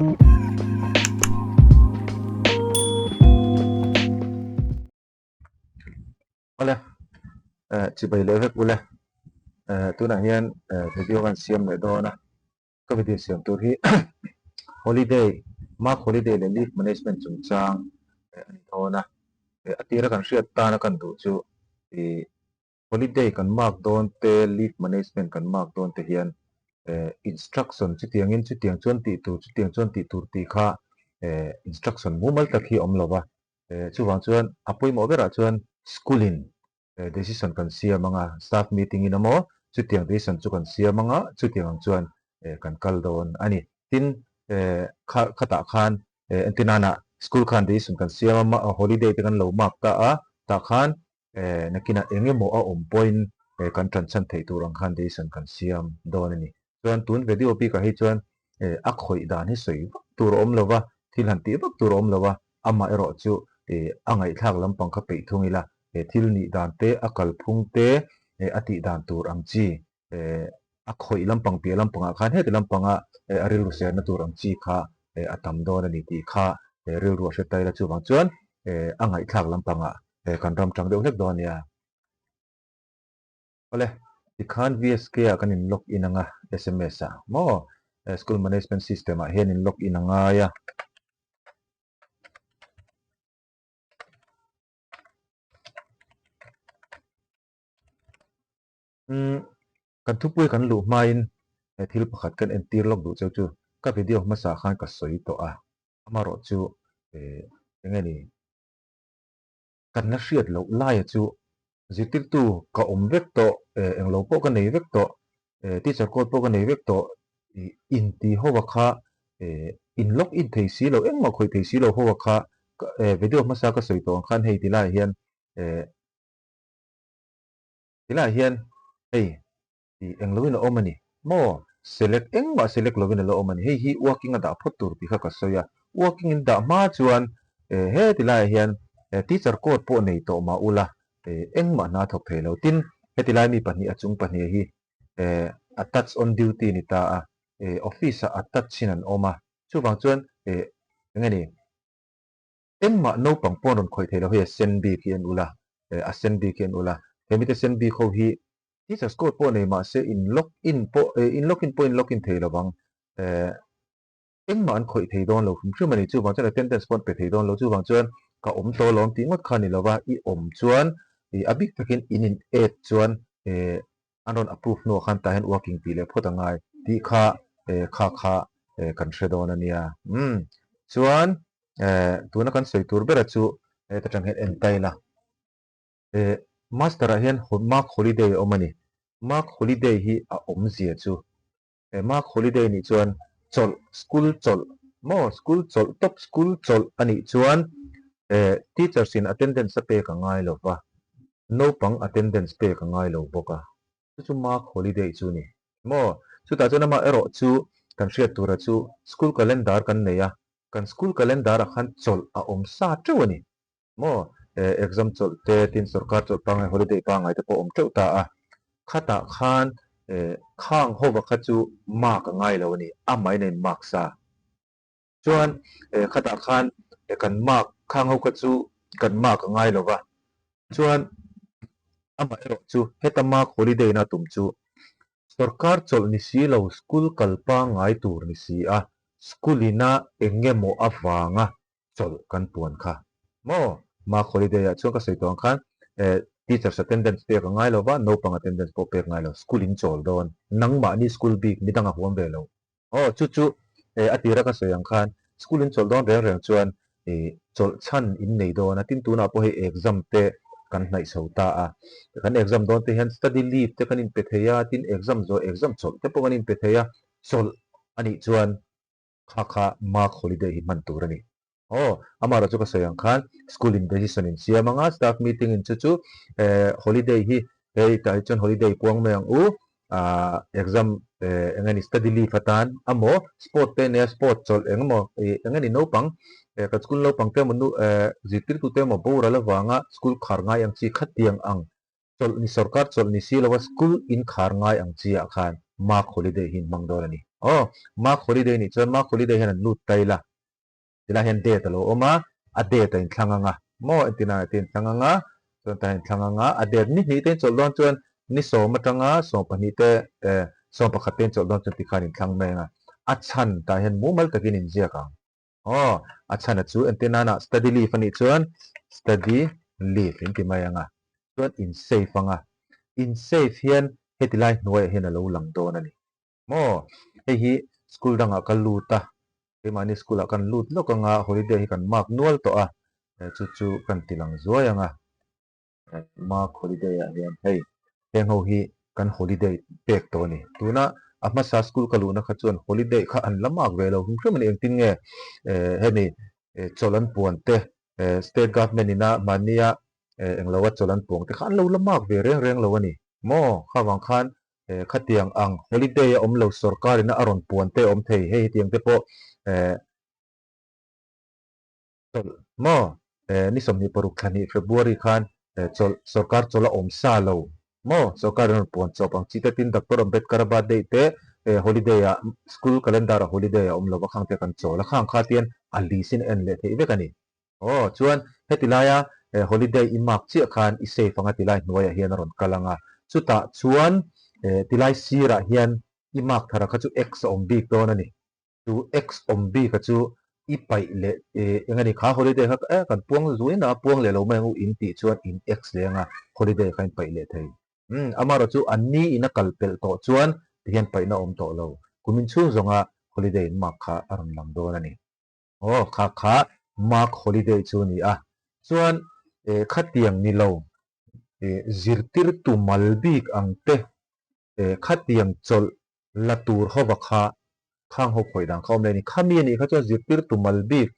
Ole chỉ bay lệ vek ule tu na hian video kan siam le do na ka video siam tu hi holiday mark holiday le leave management chung chang ani do na atira kan hriat ta na kan du chu holiday kan mark don te leave management kan mark don te hian instruction chu tiangin chu tiang chuan ti tu chu tiang chuan ti tur ti kha instruction mumal takhi om lova chu wang chuan apoi mo bera chuan schooling decision kan sia manga staff meeting in amo chu tiang decision chu kan sia manga chu tiang chuan kan kal don ani tin khata khan antinana school khan decision kan sia ma holiday te kan lo mark ta a ta khan nakina engemo a om point kan transan thei turang khan decision kan siam don ani chuan tun video pi ka hi chuan a khoi dan hi soi tur om lova thil han ti bak tur om lova ama ero chu angai thak lampang kha pe thungila thil ni dan te akal phung te ati dan tur ang chi a khoi lampang pe lampang a khan he te lampang a aril ru ser na tur ang chi kha atam don ani ti kha ril ru se tai la chu wang chuan angai thak lampang a kan ram tang deuh hlek don ya ole ti khan VSK a kan in log in anga SMS a mo school management system a hian in log in anga ya kan thupui kan lu main thil pakhat kan entir log du chu ka video masa khan ka soi to a amaro chu engeni kan na hriat lo lai chu zitir tu ka om vek to englo po ka nei vek to teacher code po ka nei vek to in ti howa kha in log in thei si lo engma khoi thei si lo howa kha video masa ka soi to khan hei tilai hian hei ti engloin omani mo select engma select lovin lo omani hei hi working ada photur pi kha ka soya working in da ma chuan he tilai hian teacher code po nei to ma ula engma na thok thei lo tin he tilai mi pahni achung pahni hi attach on duty ni ta a office attach sinan oma chu bang chuan ngani engma no pang pon khoi thei lo he send bi kian ula a send bi kian ula hemite send bi kho hi teachers code po nei ma se in login po in login thei lo bang engma an khoi thei don lo chu mani chu bang chuan attendance pon pe thei don lo chu bang chuan ka om to lom ti ngot khani lova I om chuan abik takin in aid chuan anon approve no khan ta hen working pi le photangai ti kha kha kan hredon ania chuan tuna kan soi tur bera chu ta tang het en taila master a hian mark holiday omani mark holiday hi a om zia chu mark holiday ni chuan chol school chol mo school chol top school chol ani chuan teachers in attendance pe ka ngai lo wa no pang attendance pe ka ngai lo boka chu mark holiday chu ni mo chu ta chona ma ero chu kan hriat tura chu school calendar kan neya kan school calendar a khan chol a om sa chawani mo exam chol te tin sarkar chol pangai holiday pangai te po om chau ta a khata khan khang hoba kha chu mark ngai lo ni amai nei mark sa chuan khata khan kan mark khang ho ka chu kan mark ngai lo wa chuan ama ero chu heta mark holiday na tum chu sarkar chol ni si lo school kalpa ngai tur ni si a schoolina engemo awanga chol kan puan kha mo mark holiday a chuan ka sei tong khan teachers attendance pe ka ngai lo wa no pang attendance po pe ngai lo school in chol don nangma ni school big mi danga huam ve lo chu atira ka soyang khan school in chol don reng chuan chol chan in nei don atin tuna po he exam te kan nai so ta a kan exam don te hian study leave te kan in pe theya tin exam zo exam chol te po kan in pe theya chol ani chuan kha mark holiday hi man tur ani amara chu ka soyang khan school in decision in siamanga staff meeting in chu holiday hi hei ta chon holiday puang meang u exam engani study leave atan amo sport te ne sport chol engmo engani no pang ka school lo pang te monu zitir tu te mo bora la wanga school kharngai ang chi khatiang ang chol ni sarkar chol ni si lawa school in kharngai ang chi a khan mark holiday hin mangdor ani อ๋อมาร์คฮอลิเดย์นี่จนมาร์คฮอลิเดย์เห็นลูดไตละทีละเห็นเดตโลอมาอเดตอินทางงะโมอินตินาอินทางงะจนแต่อินทางงะอเดตนี่นี่เต็นจดลอนจนนี่สมจังงะสมปนิเตสมปขัดเต็นจดลอนจนติคานินทางเมงะอัชชันแต่เห็นมูมัลตะกินินเจียกังอ๋ออัชชันจูอินตินานะ study leave นี่จน study leave อินติมายังะจน in safe งะ in safe เห็นเฮติไลหน่วยเห็นอะไรหลังโดนนี่โมเฮ้ยสกูลดังกัลลูตาเฮ้ยมันนี่สกูลกันลูตแล้วก็งาฮอลิเดย์กันมากนัวตัวอ่ะจู่ๆกันติลังซัวยังอ่ะมากฮอลิเดย์อ่ะเรียนเฮ้ยเฮงเอาฮีกันฮอลิเดย์เป็กตัวนี่ตัวน่ะอามาซาสกูลกัลลูนะขัดจวนฮอลิเดย์ข้าอันละมากเวลาคุณเชื่อมันเองติงเงเฮ้ยนี่จอลันปวนเตstate government นี่นะมันนี่อ่ะเอ็งเราว่าจอลันปวงแต่ข้าอันเราละมากเวเร่งเร่งเราวะนี่โม่ข้าวังคันขัดเตียงอังฮอลิเดย์อมเราสรการนะอารมณ์ปวนเตอมเทยเฮ้ยเตียงเตปโมอนี่สมนิปรุกขันนี่เฟบรุรีขันจอสรการจอละอมซาโลมอสรการนั้นปวนจอบอังจิตตินดักตอรอมเบ็ดคาราบาดเดย์เตฮอลิเดย์สกูลคัลเลนดาร์ฮอลิเดย์อมเราว่าขังเตกันจอละขังขาเตียนอัลลิสินเอ็นเลเทอีเวกันนี่โอ้ชวนเฮติลายาฮอลิเดย์อิมักเชียขันอิเซฟังติลายหน่วยเฮียนรอนกำลังอ่ะสุดท้ายชวนติลายซีระเฮียนอิมักธาระขจู X อมบีกตัวนั่นนี่จู X อมบีกขจูอีไปเลยังไงนี่ข้าฮอลิเดย์ครับกันพวงจุยนะพวงเลเราไม่งูอินติชวนอิน X เลยงะฮอลิเดย์กันไปเลเทยอามาเราจูอันนี้อินักกัลเปลโตชวนที่เห็นไปนะอมโตเรากุมินชูจงอ่ะฮอลิเดย์มักข้าอารมณ์ลังโดนั่นนี่โอ้ข้ามักฮอลิเดย์จูนี่อ่ะชวนขัดเตียงนี่เราzirtir tu malbik ang te khatiang chol latur howakha khang ho khoidang khom le ni khami ni kha cho zirtir tu malbik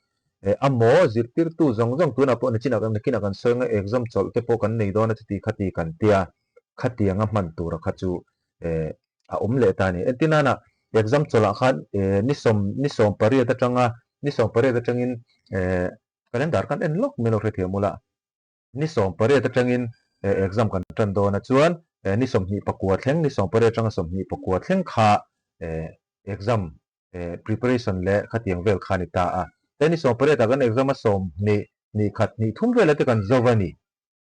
amo zirtir tu zong zong tu na po na china kan kina kan soinga exam chol te po kan nei do na ti khati kan tia khatiang a man tur kha chu a le ta ni entina na exam chola khan ni som pari ta tanga ni som pari ta tangin calendar kan en lok meno re mula ni som pare ta tangin exam kan tan do na chuan ni som ni pakua thleng ni som pare tanga som ni pakua thleng kha exam preparation le khatiang vel khani ta a te ni som pare ta kan exam a som ni khat ni thum vel te kan zowani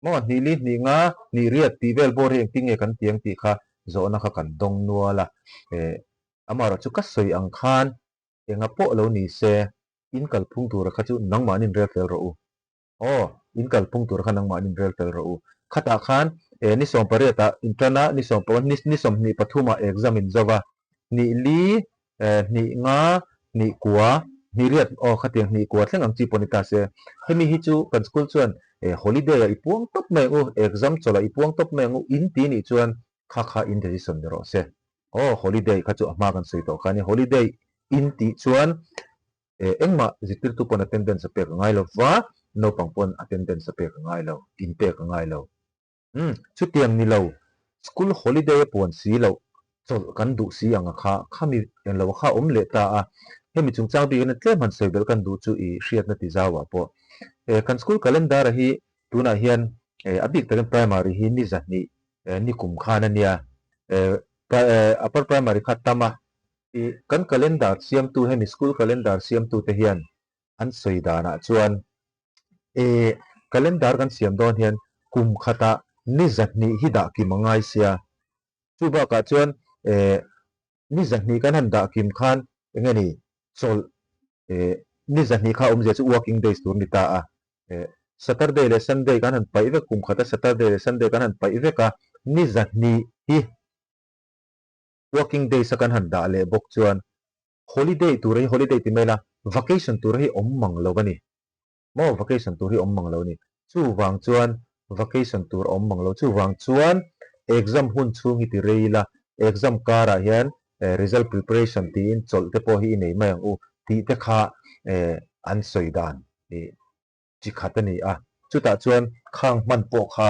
mo ni li ni nga ni riat ti vel bor heng tinge kan tiang ti kha zo na kha kan dong nuala amara chu ka soi ang khan enga po lo ni se in kal phung tur kha chu nang manin rel fel ro oh in kal pung tur khanang ma nin rel tel ro khata khan ni som pare ta intrana ni som pon ni som ni pathuma exam in java ni li ni nga ni kwa ni riat o khatiang ni kwa thleng ang chi ponita se hemi hi chu kan school chuan holiday a ipuang top me u exam chola ipuang top me u in ti ni chuan kha in decision ro se oh holiday kha chu ama kan sei to khani holiday in ti chuan engma zitir tu pon attendance pe ngai lo wa no pangpon attendance pe ngai lo in pe ngai lo chu tiang ni lo school holiday pon si lo chol kan du si anga khami en lo kha le ta a hemi chung chang bi na tlem han sei bel kan du chu i hriat na ti zawa po kan school calendar hi tuna hian abik takan primary hi ni zani ni kum khana nia upper primary khatama kan calendar siam tu hemi school calendar siam tu te hian an sei dana chuan calendar kan siam don hian kum khata ni zatni hi da ki mangai sia chu ba ka chuan ni zatni kan han da kim khan engani chol ni zatni kha je chu working days tur ni ta a saturday le sunday kan han pai ve kum khata saturday le sunday kan han pai ve ka ni zatni hi working days kan han da le bok chuan holiday tur hi holiday ti mela vacation tur hi om mang lo bani mo vacation tur hi om mang lo ni chu wang chuan vacation tur om mang lo chu wang chuan exam hun chung hi ti reila exam kara hian result preparation ti in chol te po hi nei mai ang u ti te kha an soidan chi khatani a chu ta chuan khang man po kha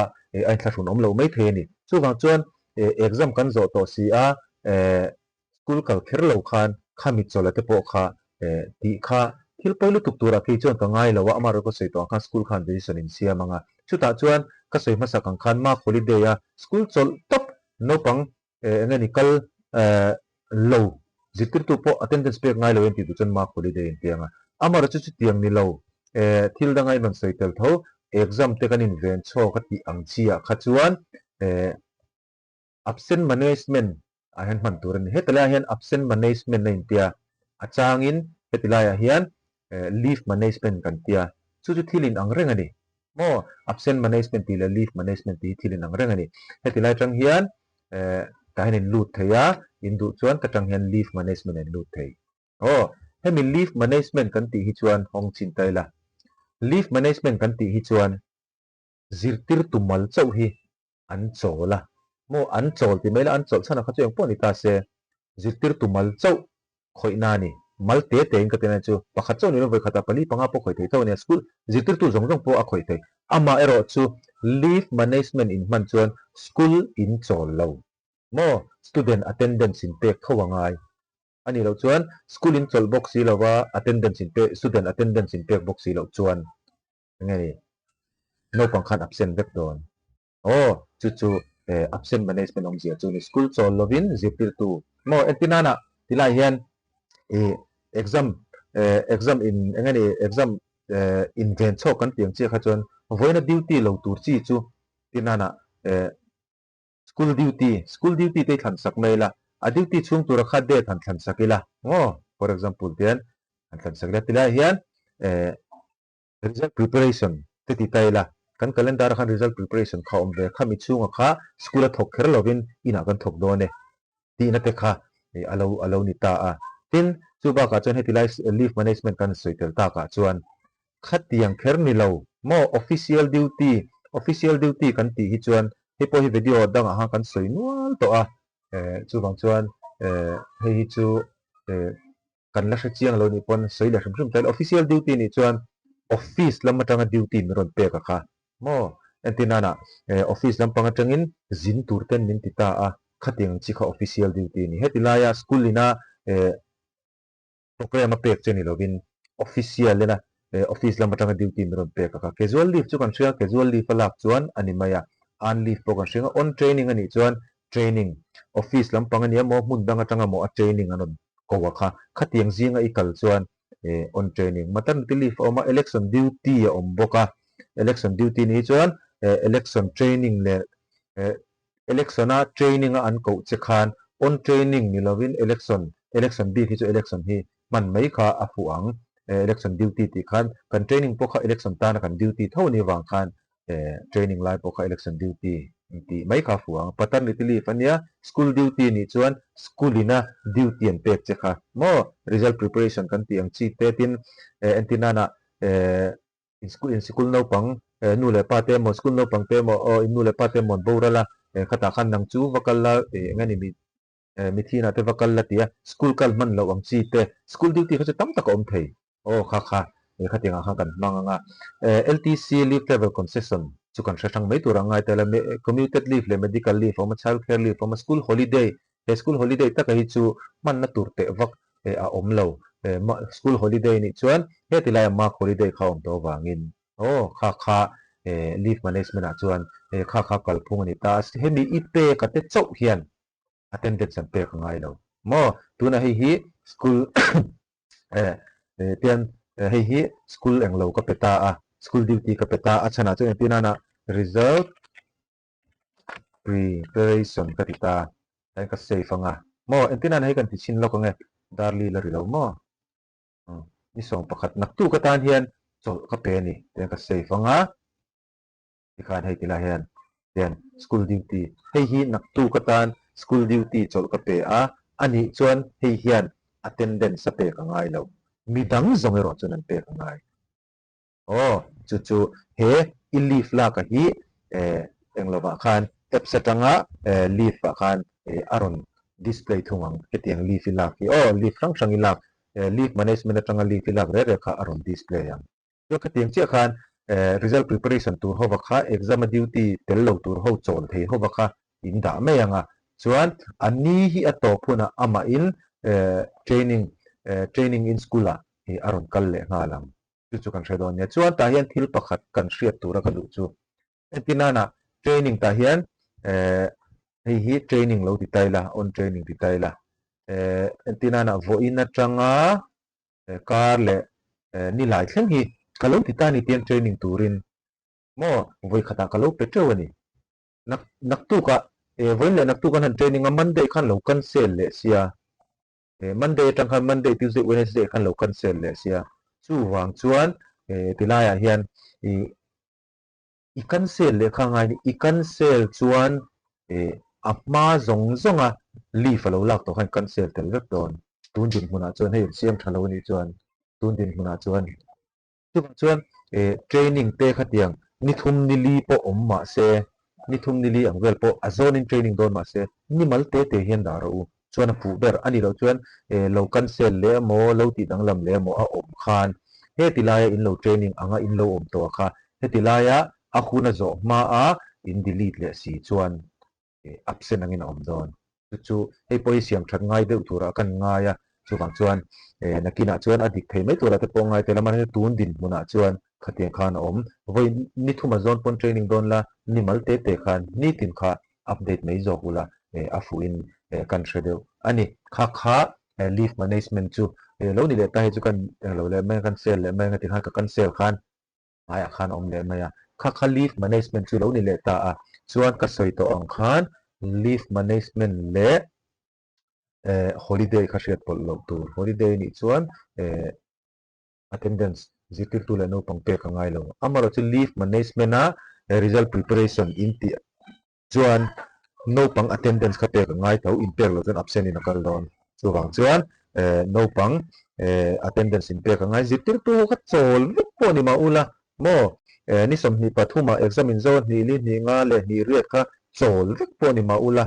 ai thlarun om lo mai the ni chu wang chuan exam kan zo to si a school kal kher lo khan khami chola te po kha ti kha thil pailu tuk tura ki chuan ka ngai lawa amaro ko sei to kha school khan decision in sia manga chuta chuan ka sei masa kang khan ma holiday ya school chol top no pang ngani kal low zikir tu po attendance pek ngai lo en ti tu chon mark holiday en tianga amara chu chu tiang ni lo thil da ngai man soi tel tho exam te kan in ven cho ka ti ang chia kha chuan absent management a hen man tur ni hetala hian absent management nei tia achangin hetila hian leave management kan tia chu chu thilin ang reng ani mo absent management ti la leave management ti thilin ang reng ani hetila tang hian ka hin lut theya in du chuan ka tang hian leave management en lut thei hemi leave management kan ti hi chuan hong chin tai la leave management kan ti hi chuan zirtir tumal chau hi an chola mo an chol ti mela an chol chana kha chu eng pawh ni ta se zirtir tumal chau khoi na ni mal te te in ka te na chu pakhat chau ni lo voi khata pali panga po khoi thei tho ne school zirtir tu zong zong po a khoi thei ama ero chu leave management in man chuan school in chol lo mo student attendance in pek khowangai ani lo chuan school in chol box si lowa attendance in pek student attendance in pek box si lo chuan ngani no pangkhan absent vek don chu absent management ong zia chu ni school chol lovin ziptir tu mo entinana tilai hian exam in engani exam in ven chok kan tiang chi kha chuan voina duty lo tur chi chu tinana school duty te than sak mai la a duty chung tur kha de than sakila for example tian than sakla tilai hian result preparation te ti tai la kan calendar khan result preparation kha om ve khami chunga kha school a thok kher lovin ina kan thok do ne ti na te kha alo ni ta a tin chu ba ka chuan hetilai leave management kan soitel ta ka chuan khatiang kher ni lo mo official duty kan ti hi chuan he po hi video dang a ha kan soi nual to a chu bang chuan he hi chu kan la chiang lo ni pon soi la shum tel official duty ni chuan office lam atanga duty mi ron pe ka kha mo entinana office lam panga tangin zin tur ten min ti ta a khatiang chi kha official duty ni hetilaya school ina program a pek cheni lovin official lena office lam atanga duty mi ron pe ka kha casual leave chu kan shia casual leave alak chuan ani maya on leave po kan shia on training ani chuan training office lam panga ni mo mun dang atanga mo a training anon ko wa kha khatiang zinga ikal chuan on training maternity leave oma election duty om boka election duty ni chuan election training le election a training a an ko che khan on training ni lovin election bi hi chu election hi man mai kha a fuang election duty ti khan kan training po kha election ta na kan duty tho ni wang khan training lai po kha election duty ti mai kha fuang paternity leave ania school duty ni chuan school ina duty en pek che kha mo result preparation kan ti ang chi te tin entinana in school no pang nu le pa te mo school no pang te mo nu le pa te mon borala khata khan nang chu vakalla ngani mi thina te vakalla tia school kal man lo ang chi te school duty kha tam tak om thei kha khatinga kha kan manga LTC leave travel concession chu kan thang mai turangai te la commuted leave le medical leave or child care leave or school holiday school holiday ta hi chu man na tur te vak a om lo school holiday ni chuan he tilai mark holiday kha om to wangin kha leave management a chuan kha kal phung ni ta hemi ipe ka te chau hian attendance an pek ngai lo mo tuna hi school tian hi school englo ka peta a school duty ka peta a chana chu pinana result preparation ka tita ai ka safe anga mo entina hi kan ti chin lo ka nge darli la rilo mo ni song pakhat nak tu ka tan hian chol ka pe ni ten ka safe anga ti khan hei tila hian ten school duty hei hi nak tu ka tan school duty chol ka pe a ani chuan hei hian attendance sa pe ka ngai lo midang zong ero chuan an pe ka ngai chu he I leave la ka hi englowa khan absent anga leave ka khan aron display thungang ketiang leave la ki leave rang ilak leave management atanga leave ilak re kha aron display yang yo ketiang che khan result preparation tur ho kha exam duty tel lo tur ho chol thei ho kha in da me anga chuan ani hi ato phuna ama in training in school a aron kal le ngalam chu kan hredon nia chuan ta hian thil pakhat kan hriat tura ka du chu entinana training ta hian hi training lo ti taila on training ti taila tinana voin na changa kar le ni lai thleng hi kalau tita ni tian training turin mo voi khata kalau petrol ani nak tu ka voi le nak tu kan han training a Monday khan lo cancel le sia Monday tang khan Monday Tuesday Wednesday khan lo cancel le sia chu wang chuan tilaya hian i cancel le khangai ni i cancel chuan apma zong zonga leave lo lak to khan cancel tel vek ton tun din huna chuan hei siam thalo ni chuan tun din huna chuan chuan training te khatiang ni thum ni li po omma se ni thum ni li angwel po azon in training don ma se ni mal te hian da ro chuan pu ber ani lo chuan lo cancel le mo lo ti danglam le mo a om khan he tilaya in lo training anga in lo om to kha he tilaya a khuna zo ma a in delete le si chuan absent angin om don chu hei poi siam that ngai deuh thura kan ngaia chuwang chuan nakina chuan adik thei mai tura te pawh ngai te laman tun din hmuna chuan khatiang khan om voi ni thuma zone pon training don la ni mal te khan ni tin kha update mai zo hula a fu in kan thredeu ani kha leave management chu lo ni le ta he chu kan lo le mai kan sel le mai ka ti kha ka cancel khan aya khan om le maya kha leave management chu lo ni le ta a chuan ka soi to ang khan leave management le holiday kha hriat pol lo tur holiday ni chuan attendance zikir tu le no pang pe ka ngai lo amaro chu leave management a result preparation in ti chuan no pang attendance kha pe ka ngai tho in per lo chuan absent in akal don chuwang chuan no pang attendance in pe ka ngai zikir tu kha chol vek po ni ma ula mo ni som ni pathuma exam in zone ni li ni nga le ni riat kha chol vek po ni ma ula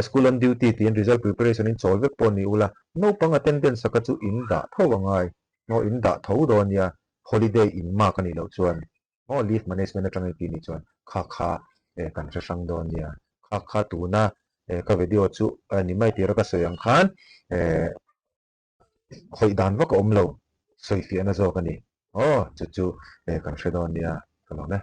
school on duty tin result preparation in chol vek po ni ula no pang attendance ka chu in da tho wangai no in da tho don ya holiday in ma ka ni lo chuan mo leave management atang ki ni chuan kha kan sa sang don ya kha tu na ka video chu ni mai tira ka soyang khan khoi dan wa ka om lo sawifiahna zo ka ni chu kan sa don ya ka lo na